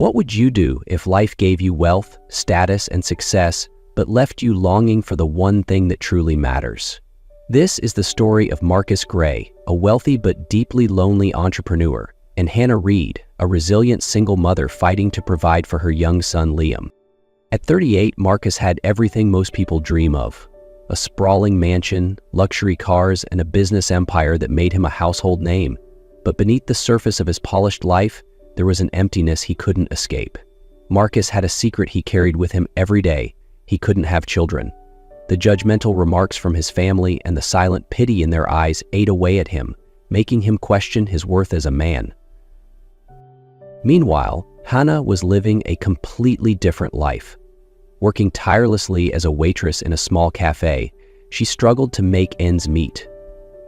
What would you do if life gave you wealth, status, and success, but left you longing for the one thing that truly matters? This is the story of Marcus Gray, a wealthy but deeply lonely entrepreneur, and Hannah Reed, a resilient single mother fighting to provide for her young son Liam. At 38, Marcus had everything most people dream of: a sprawling mansion, luxury cars, and a business empire that made him a household name. But beneath the surface of his polished life, there was an emptiness he couldn't escape. Marcus had a secret he carried with him every day: he couldn't have children. The judgmental remarks from his family and the silent pity in their eyes ate away at him, making him question his worth as a man. Meanwhile, Hannah was living a completely different life. Working tirelessly as a waitress in a small cafe, she struggled to make ends meet.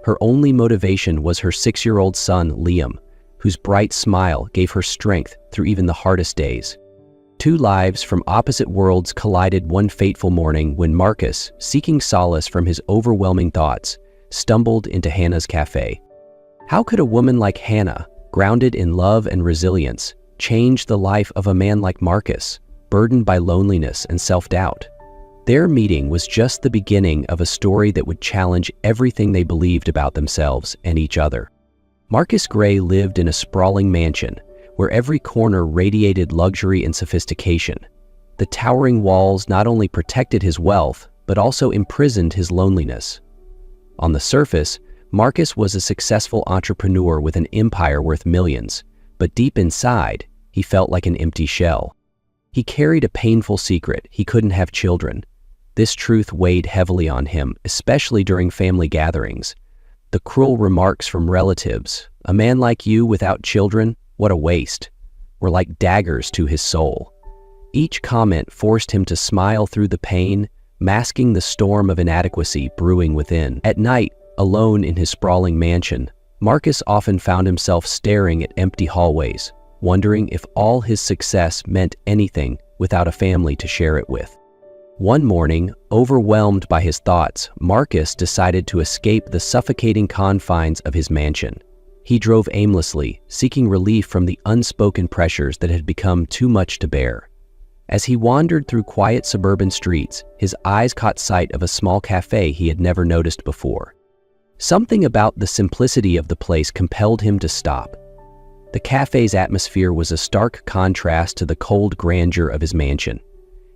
Her only motivation was her 6-year-old son, Liam, whose bright smile gave her strength through even the hardest days. Two lives from opposite worlds collided one fateful morning when Marcus, seeking solace from his overwhelming thoughts, stumbled into Hannah's cafe. How could a woman like Hannah, grounded in love and resilience, change the life of a man like Marcus, burdened by loneliness and self-doubt? Their meeting was just the beginning of a story that would challenge everything they believed about themselves and each other. Marcus Gray lived in a sprawling mansion where every corner radiated luxury and sophistication. The towering walls not only protected his wealth, but also imprisoned his loneliness. On the surface, Marcus was a successful entrepreneur with an empire worth millions, but deep inside, he felt like an empty shell. He carried a painful secret: he couldn't have children. This truth weighed heavily on him, especially during family gatherings. The cruel remarks from relatives, "A man like you without children? What a waste," were like daggers to his soul. Each comment forced him to smile through the pain, masking the storm of inadequacy brewing within. At night, alone in his sprawling mansion, Marcus often found himself staring at empty hallways, wondering if all his success meant anything without a family to share it with. One morning, overwhelmed by his thoughts, Marcus decided to escape the suffocating confines of his mansion. He drove aimlessly, seeking relief from the unspoken pressures that had become too much to bear. As he wandered through quiet suburban streets, his eyes caught sight of a small cafe he had never noticed before. Something about the simplicity of the place compelled him to stop. The cafe's atmosphere was a stark contrast to the cold grandeur of his mansion.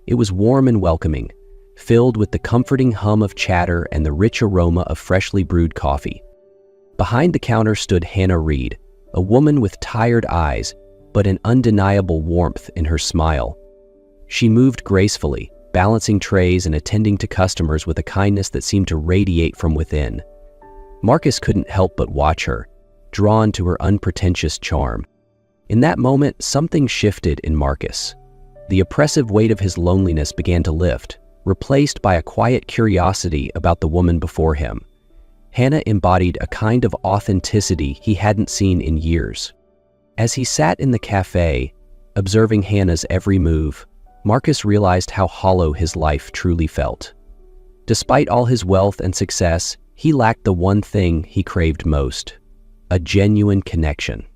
It was warm and welcoming, filled with the comforting hum of chatter and the rich aroma of freshly brewed coffee. Behind the counter stood Hannah Reed, a woman with tired eyes, but an undeniable warmth in her smile. She moved gracefully, balancing trays and attending to customers with a kindness that seemed to radiate from within. Marcus couldn't help but watch her, drawn to her unpretentious charm. In that moment, something shifted in Marcus. The oppressive weight of his loneliness began to lift, replaced by a quiet curiosity about the woman before him. Hannah embodied a kind of authenticity he hadn't seen in years. As he sat in the cafe, observing Hannah's every move, Marcus realized how hollow his life truly felt. Despite all his wealth and success, he lacked the one thing he craved most: a genuine connection.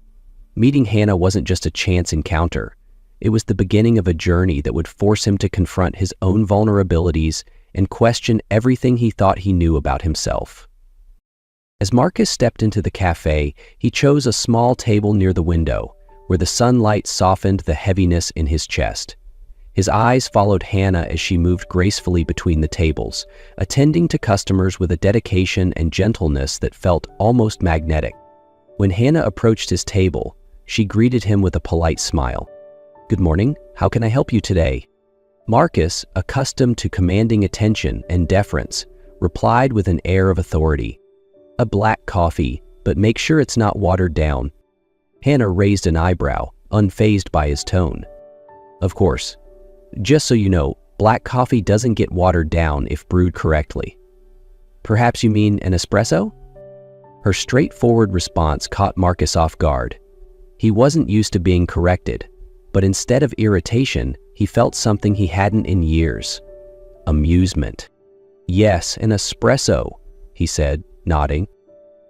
Meeting Hannah wasn't just a chance encounter. It was the beginning of a journey that would force him to confront his own vulnerabilities and question everything he thought he knew about himself. As Marcus stepped into the cafe, he chose a small table near the window, where the sunlight softened the heaviness in his chest. His eyes followed Hannah as she moved gracefully between the tables, attending to customers with a dedication and gentleness that felt almost magnetic. When Hannah approached his table, she greeted him with a polite smile. "Good morning, how can I help you today?" Marcus, accustomed to commanding attention and deference, replied with an air of authority. "A black coffee, but make sure it's not watered down." Hannah raised an eyebrow, unfazed by his tone. "Of course. Just so you know, black coffee doesn't get watered down if brewed correctly." "Perhaps you mean an espresso?" Her straightforward response caught Marcus off guard. He wasn't used to being corrected, but instead of irritation, he felt something he hadn't in years: amusement. "Yes, an espresso," he said, nodding.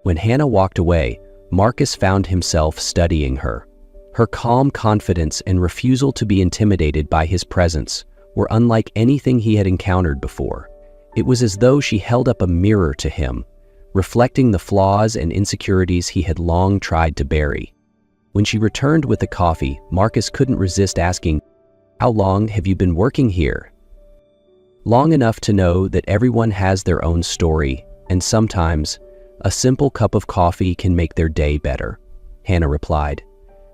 When Hannah walked away, Marcus found himself studying her. Her calm confidence and refusal to be intimidated by his presence were unlike anything he had encountered before. It was as though she held up a mirror to him, reflecting the flaws and insecurities he had long tried to bury. When she returned with the coffee, Marcus couldn't resist asking, "How long have you been working here?" "Long enough to know that everyone has their own story, and sometimes a simple cup of coffee can make their day better," Hannah replied,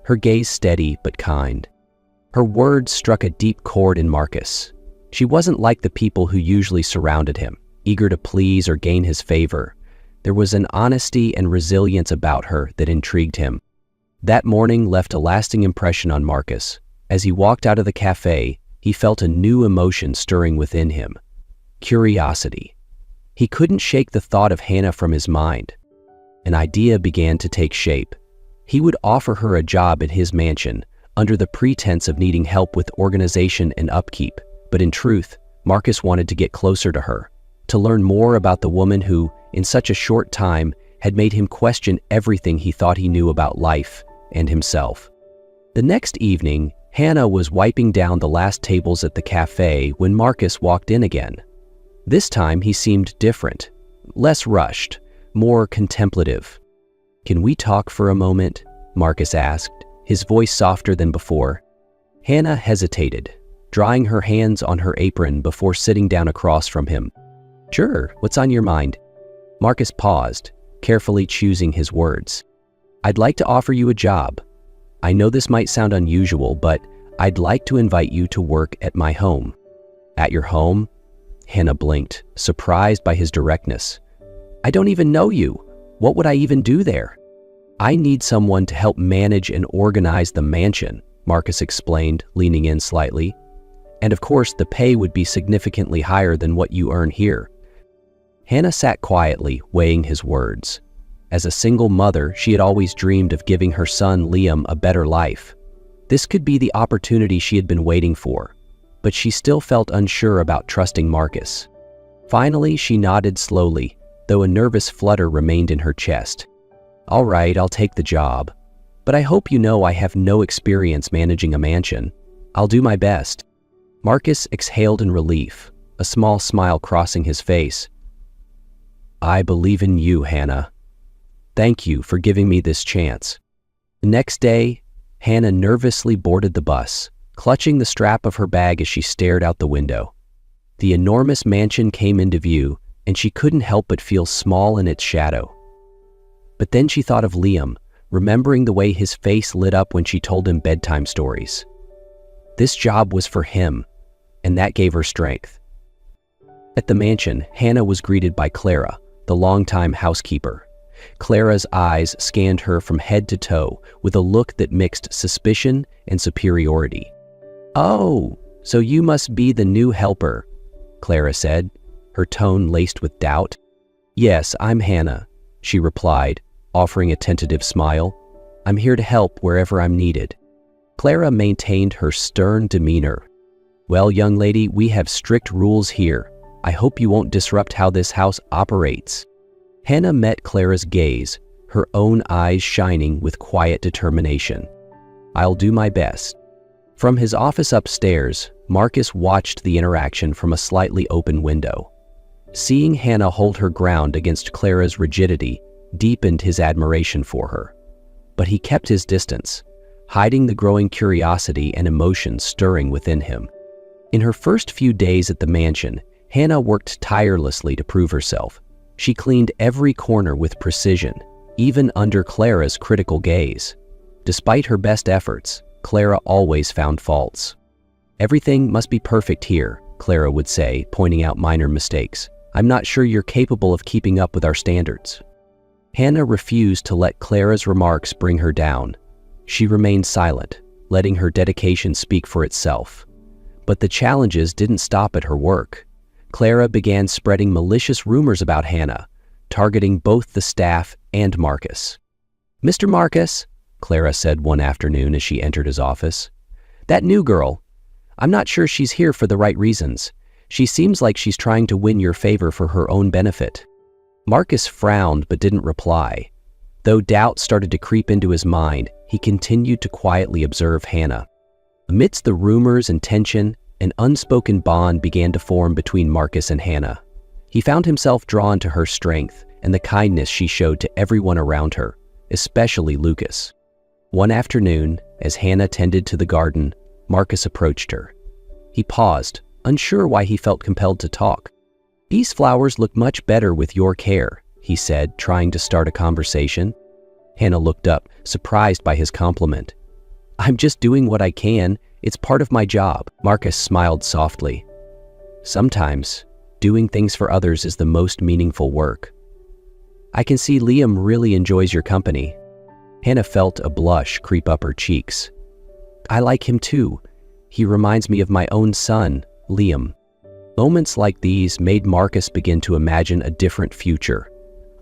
her gaze steady but kind. Her words struck a deep chord in Marcus. She wasn't like the people who usually surrounded him, eager to please or gain his favor. There was an honesty and resilience about her that intrigued him. That morning left a lasting impression on Marcus. As he walked out of the cafe, he felt a new emotion stirring within him: curiosity. He couldn't shake the thought of Hannah from his mind. An idea began to take shape. He would offer her a job at his mansion, under the pretense of needing help with organization and upkeep. But in truth, Marcus wanted to get closer to her, to learn more about the woman who, in such a short time, had made him question everything he thought he knew about life and himself. The next evening, Hannah was wiping down the last tables at the cafe when Marcus walked in again. This time he seemed different, less rushed, more contemplative. "Can we talk for a moment?" Marcus asked, his voice softer than before. Hannah hesitated, drying her hands on her apron before sitting down across from him. "Sure, what's on your mind?" Marcus paused, carefully choosing his words. "I'd like to offer you a job. I know this might sound unusual, but I'd like to invite you to work at my home." "At your home?" Hannah blinked, surprised by his directness. "I don't even know you. What would I even do there?" "I need someone to help manage and organize the mansion," Marcus explained, leaning in slightly. "And of course, the pay would be significantly higher than what you earn here." Hannah sat quietly, weighing his words. As a single mother, she had always dreamed of giving her son Liam a better life. This could be the opportunity she had been waiting for, but she still felt unsure about trusting Marcus. Finally, she nodded slowly, though a nervous flutter remained in her chest. "All right, I'll take the job. But I hope you know I have no experience managing a mansion. I'll do my best." Marcus exhaled in relief, a small smile crossing his face. "I believe in you, Hannah. Thank you for giving me this chance." The next day, Hannah nervously boarded the bus, clutching the strap of her bag as she stared out the window. The enormous mansion came into view, and she couldn't help but feel small in its shadow. But then she thought of Liam, remembering the way his face lit up when she told him bedtime stories. This job was for him, and that gave her strength. At the mansion, Hannah was greeted by Clara, the longtime housekeeper. Clara's eyes scanned her from head to toe with a look that mixed suspicion and superiority. "Oh, so you must be the new helper," Clara said, her tone laced with doubt. "Yes, I'm Hannah," she replied, offering a tentative smile. "I'm here to help wherever I'm needed." Clara maintained her stern demeanor. "Well, young lady, we have strict rules here. I hope you won't disrupt how this house operates." Hannah met Clara's gaze, her own eyes shining with quiet determination. "I'll do my best." From his office upstairs, Marcus watched the interaction from a slightly open window. Seeing Hannah hold her ground against Clara's rigidity deepened his admiration for her. But he kept his distance, hiding the growing curiosity and emotion stirring within him. In her first few days at the mansion, Hannah worked tirelessly to prove herself. She cleaned every corner with precision, even under Clara's critical gaze. Despite her best efforts, Clara always found faults. "Everything must be perfect here," Clara would say, pointing out minor mistakes. "I'm not sure you're capable of keeping up with our standards." Hannah refused to let Clara's remarks bring her down. She remained silent, letting her dedication speak for itself. But the challenges didn't stop at her work. Clara began spreading malicious rumors about Hannah, targeting both the staff and Marcus. "Mr. Marcus," Clara said one afternoon as she entered his office, "that new girl, I'm not sure she's here for the right reasons. She seems like she's trying to win your favor for her own benefit." Marcus frowned but didn't reply. Though doubt started to creep into his mind, he continued to quietly observe Hannah. Amidst the rumors and tension, an unspoken bond began to form between Marcus and Hannah. He found himself drawn to her strength and the kindness she showed to everyone around her, especially Lucas. One afternoon, as Hannah tended to the garden, Marcus approached her. He paused, unsure why he felt compelled to talk. "These flowers look much better with your care," he said, trying to start a conversation. Hannah looked up, surprised by his compliment. "I'm just doing what I can. It's part of my job." Marcus smiled softly. "Sometimes, doing things for others is the most meaningful work. I can see Liam really enjoys your company." Hannah felt a blush creep up her cheeks. "I like him too. He reminds me of my own son, Liam." Moments like these made Marcus begin to imagine a different future,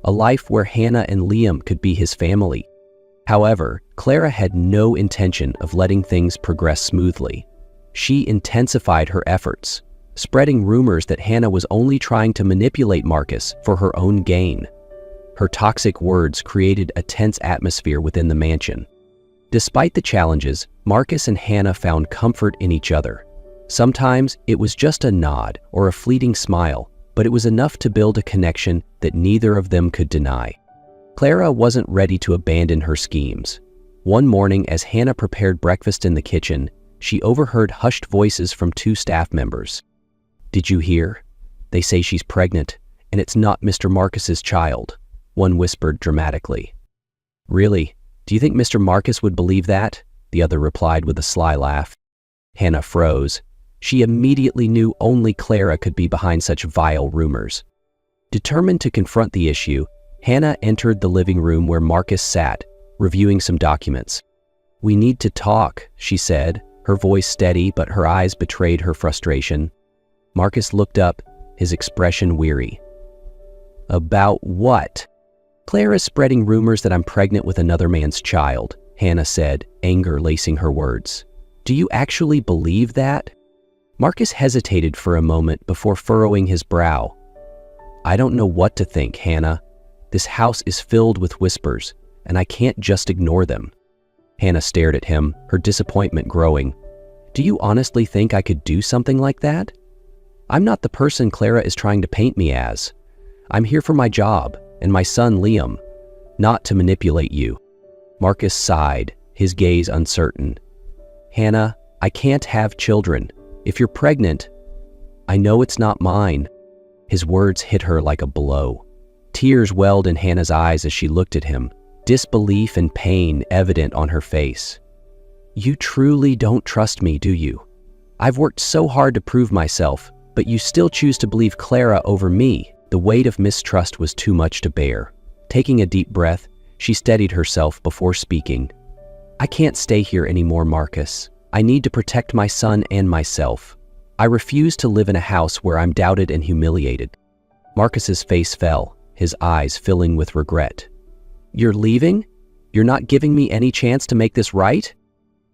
a life where Hannah and Liam could be his family. However, Clara had no intention of letting things progress smoothly. She intensified her efforts, spreading rumors that Hannah was only trying to manipulate Marcus for her own gain. Her toxic words created a tense atmosphere within the mansion. Despite the challenges, Marcus and Hannah found comfort in each other. Sometimes it was just a nod or a fleeting smile, but it was enough to build a connection that neither of them could deny. Clara wasn't ready to abandon her schemes. One morning, as Hannah prepared breakfast in the kitchen, she overheard hushed voices from two staff members. "Did you hear? They say she's pregnant, and it's not Mr. Marcus's child," one whispered dramatically. "Really? Do you think Mr. Marcus would believe that?" the other replied with a sly laugh. Hannah froze. She immediately knew only Clara could be behind such vile rumors. Determined to confront the issue, Hannah entered the living room where Marcus sat, reviewing some documents. "We need to talk," she said, her voice steady but her eyes betrayed her frustration. Marcus looked up, his expression weary. "About what?" "Clara's spreading rumors that I'm pregnant with another man's child," Hannah said, anger lacing her words. "Do you actually believe that?" Marcus hesitated for a moment before furrowing his brow. "I don't know what to think, Hannah. This house is filled with whispers, and I can't just ignore them." Hannah stared at him, her disappointment growing. "Do you honestly think I could do something like that? I'm not the person Clara is trying to paint me as. I'm here for my job and my son Liam, not to manipulate you." Marcus sighed, his gaze uncertain. "Hannah, I can't have children. If you're pregnant, I know it's not mine." His words hit her like a blow. Tears welled in Hannah's eyes as she looked at him, disbelief and pain evident on her face. "You truly don't trust me, do you? I've worked so hard to prove myself, but you still choose to believe Clara over me." The weight of mistrust was too much to bear. Taking a deep breath, she steadied herself before speaking. "I can't stay here anymore, Marcus. I need to protect my son and myself. I refuse to live in a house where I'm doubted and humiliated." Marcus's face fell, his eyes filling with regret. "You're leaving? You're not giving me any chance to make this right?"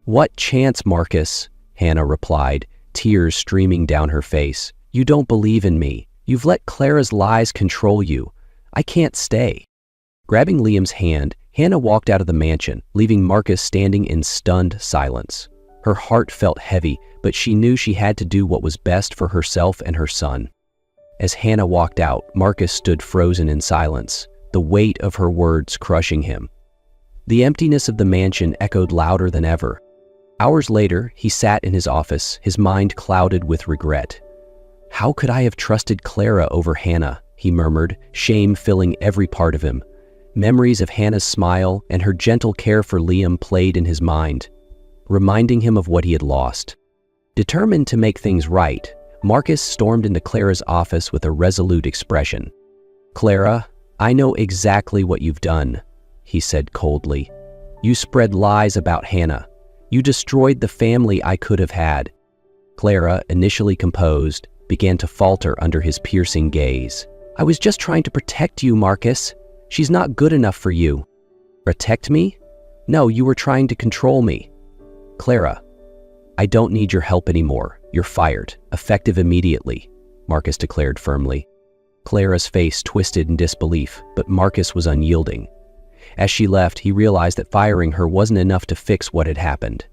"What chance, Marcus?" Hannah replied, tears streaming down her face. "You don't believe in me. You've let Clara's lies control you. I can't stay." Grabbing Liam's hand, Hannah walked out of the mansion, leaving Marcus standing in stunned silence. Her heart felt heavy, but she knew she had to do what was best for herself and her son. As Hannah walked out, Marcus stood frozen in silence, the weight of her words crushing him. The emptiness of the mansion echoed louder than ever. Hours later, he sat in his office, his mind clouded with regret. "How could I have trusted Clara over Hannah?" he murmured, shame filling every part of him. Memories of Hannah's smile and her gentle care for Liam played in his mind, reminding him of what he had lost. Determined to make things right, Marcus stormed into Clara's office with a resolute expression. "Clara, I know exactly what you've done," he said coldly. "You spread lies about Hannah. You destroyed the family I could have had." Clara, initially composed, began to falter under his piercing gaze. "I was just trying to protect you, Marcus. She's not good enough for you." "Protect me? No, you were trying to control me." "Clara, I don't need your help anymore. You're fired, effective immediately," Marcus declared firmly. Clara's face twisted in disbelief, but Marcus was unyielding. As she left, he realized that firing her wasn't enough to fix what had happened.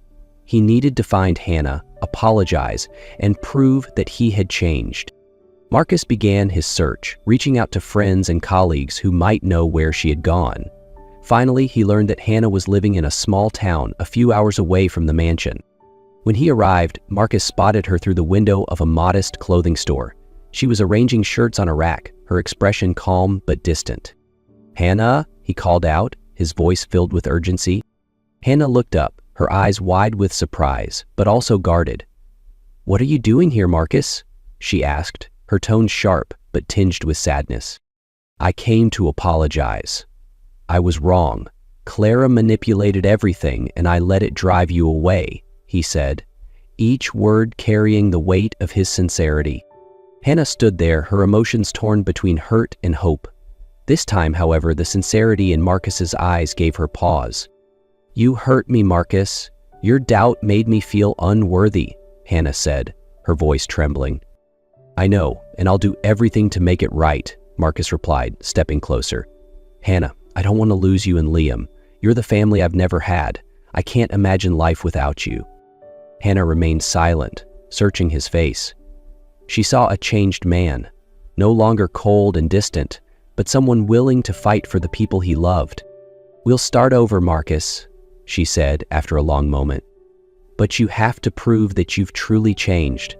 He needed to find Hannah, apologize, and prove that he had changed. Marcus began his search, reaching out to friends and colleagues who might know where she had gone. Finally, he learned that Hannah was living in a small town a few hours away from the mansion. When he arrived, Marcus spotted her through the window of a modest clothing store. She was arranging shirts on a rack, her expression calm but distant. "Hannah?" he called out, his voice filled with urgency. Hannah looked up, her eyes wide with surprise, but also guarded. "What are you doing here, Marcus?" she asked, her tone sharp but tinged with sadness. "I came to apologize. I was wrong. Clara manipulated everything and I let it drive you away," he said, each word carrying the weight of his sincerity. Hannah stood there, her emotions torn between hurt and hope. This time, however, the sincerity in Marcus's eyes gave her pause. "You hurt me, Marcus. Your doubt made me feel unworthy," Hannah said, her voice trembling. "I know, and I'll do everything to make it right," Marcus replied, stepping closer. "Hannah, I don't want to lose you and Liam. You're the family I've never had. I can't imagine life without you." Hannah remained silent, searching his face. She saw a changed man, no longer cold and distant, but someone willing to fight for the people he loved. "We'll start over, Marcus," she said after a long moment. "But you have to prove that you've truly changed.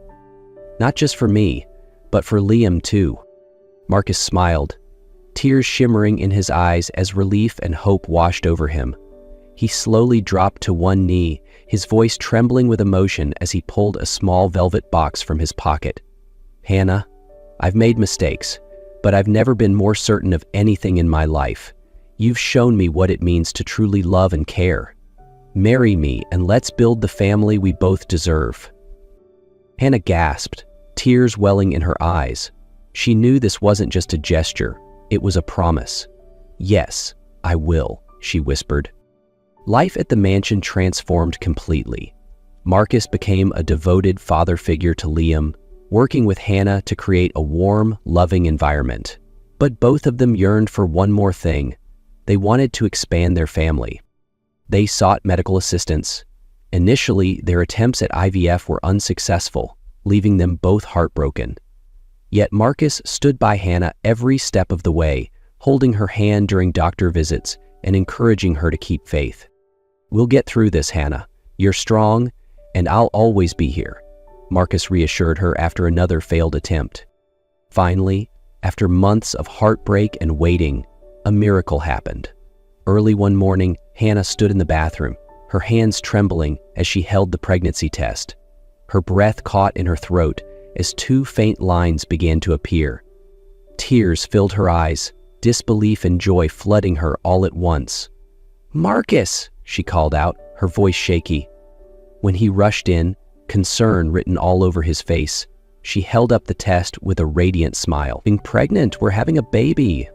Not just for me, but for Liam too." Marcus smiled, tears shimmering in his eyes as relief and hope washed over him. He slowly dropped to one knee, his voice trembling with emotion as he pulled a small velvet box from his pocket. "Hannah, I've made mistakes, but I've never been more certain of anything in my life. You've shown me what it means to truly love and care. Marry me and let's build the family we both deserve." Hannah gasped, tears welling in her eyes. She knew this wasn't just a gesture, it was a promise. "Yes, I will," she whispered. Life at the mansion transformed completely. Marcus became a devoted father figure to Liam, working with Hannah to create a warm, loving environment. But both of them yearned for one more thing. They wanted to expand their family. They sought medical assistance. Initially, their attempts at IVF were unsuccessful, leaving them both heartbroken. Yet Marcus stood by Hannah every step of the way, holding her hand during doctor visits and encouraging her to keep faith. "We'll get through this, Hannah. You're strong, and I'll always be here," Marcus reassured her after another failed attempt. Finally, after months of heartbreak and waiting, a miracle happened. Early one morning, Hannah stood in the bathroom, her hands trembling as she held the pregnancy test. Her breath caught in her throat as two faint lines began to appear. Tears filled her eyes, disbelief and joy flooding her all at once. "Marcus!" she called out, her voice shaky. When he rushed in, concern written all over his face, she held up the test with a radiant smile. "Being pregnant, we're having a baby."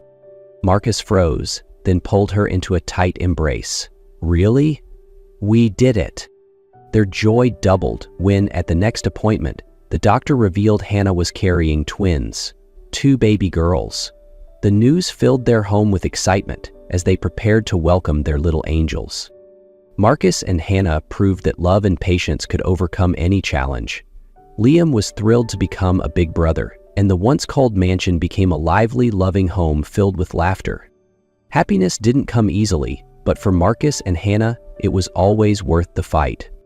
Marcus froze, then pulled her into a tight embrace. "Really? We did it." Their joy doubled when, at the next appointment, the doctor revealed Hannah was carrying twins, 2 baby girls. The news filled their home with excitement as they prepared to welcome their little angels. Marcus and Hannah proved that love and patience could overcome any challenge. Liam was thrilled to become a big brother, and the once cold mansion became a lively, loving home filled with laughter. Happiness didn't come easily, but for Marcus and Hannah, it was always worth the fight.